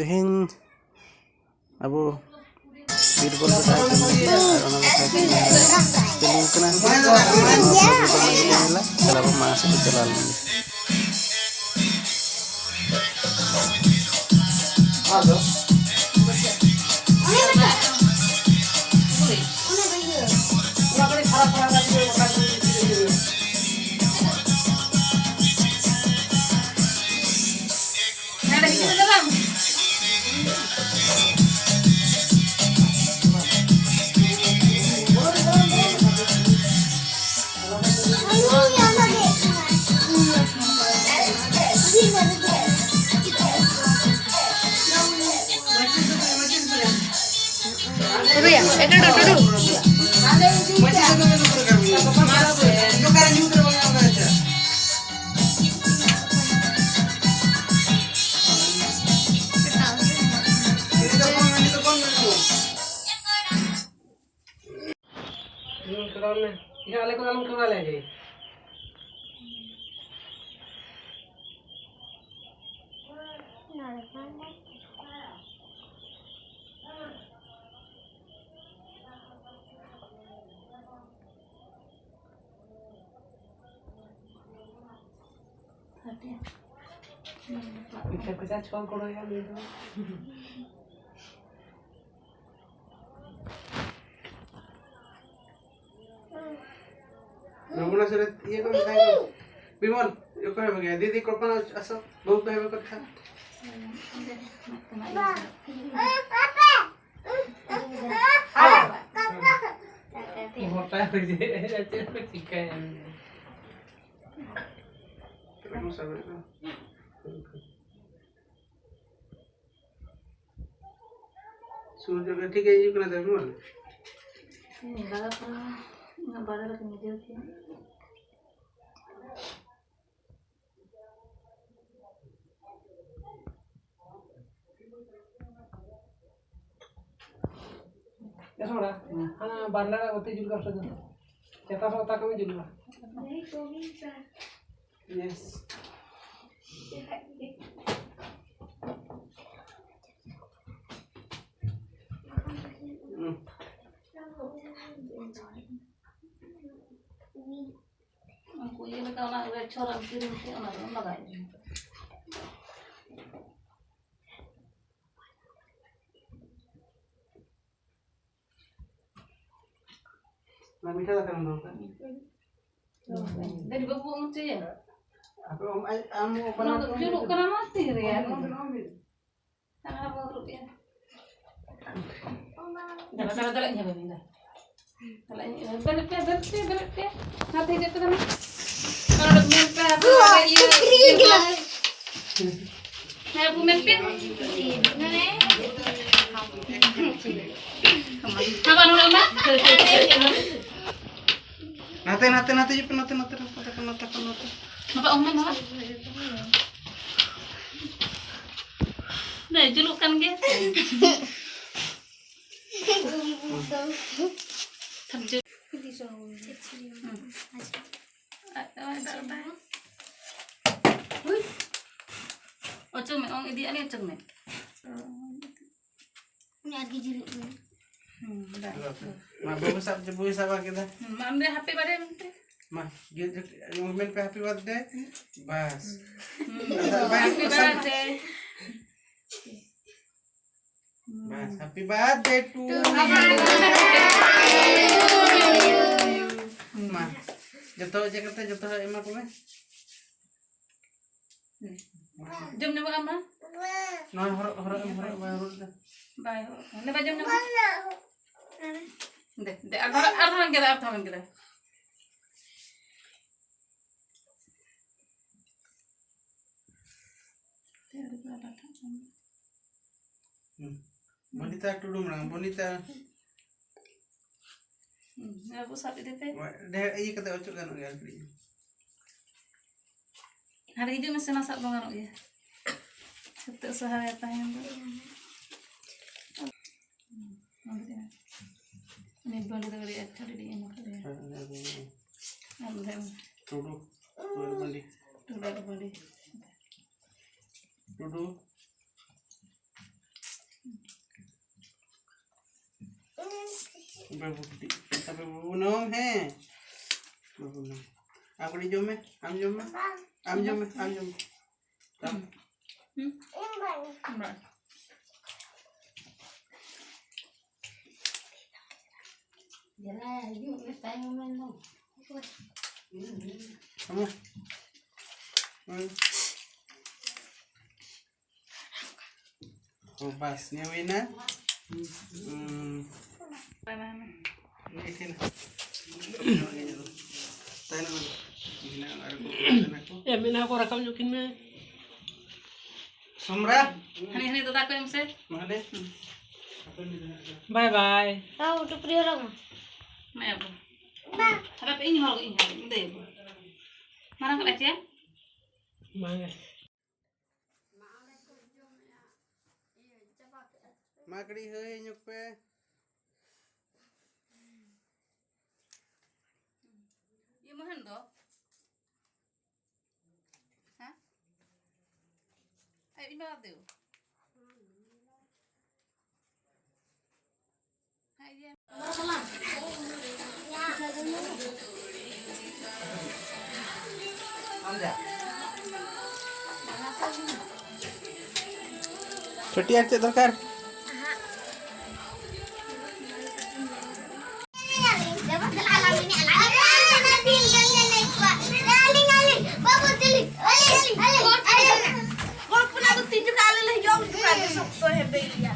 Tihin Abu Birbol berkata Arona berkata Telu kena Kalau masuk ke jalan Halo Bisa cuma kalau yang itu. Nunggu sudah iya kan saya. Bimon, yuk kau yang begini. Di korban asal bau kau yang berkata. Papa. सूर्य का ठीक है ये करना चाहिए बोल नहीं बाला पर ना बाला रख नहीं देती क्या सोड़ा हाँ बाला का होते जुल कर सकते चेता सोता कभी जुलवा नहीं तो भी सर यस aku ये बताओ ना वे छोरा फिर उनसे ना लगाए ना मीठा लगा ना होगा dari babu muncul ya apa om kalau duduk karena mati ya karena baru ya jangan jalannya begini Berat. Nanti dia tuh kalau udah mempel apa ya? Saya pun mempel. Apa nama? Nanti je nanti. Apa omnya mama? Nah, julukan dia. Terjun. Oh cuma orang ini ada cuma. Ini lagi jilid ni. Ma bawa siapa kita? Ma ambil HP pada nanti. Ma, gitu momen happy birthday. Bas. Happy birthday. Bas, happy birthday to you. Ma, jatuh aja kata jatuh emak kau Jam nyawa ama? Nah, horok dah. Baik. Ini baju nyawa. Deh, arthaman kita. Bonita dulu menang, bonita. Aku sapi deh. Deh, iya kata ocok kan ya. Hari ini masih masak banget ya. Satu sehari tayang tuh. Ini boleh dari acar di ini makanya. Duduk, balik. Duduk balik. Duduk. berbukti sampai berbunum berbunum aku di jome am jome Berat. kamu Bas ni Wina ini sini tayo naman aku Ya, mina ako rakam nyokin me. Sumra Hani to tako yung set. mahal Bye bye. Tahu tu pria orang. May ako. Harap ini hol ini. Hindi. Marang ka ya? Mangga. makri hơi nhục pe Yung mo hando? Ha? Ay, iba daw. Ay, yan. Aamja छोटी आटे दरकार Walaupun aku 7 kali lah jauh juga besok tuh hebel ya.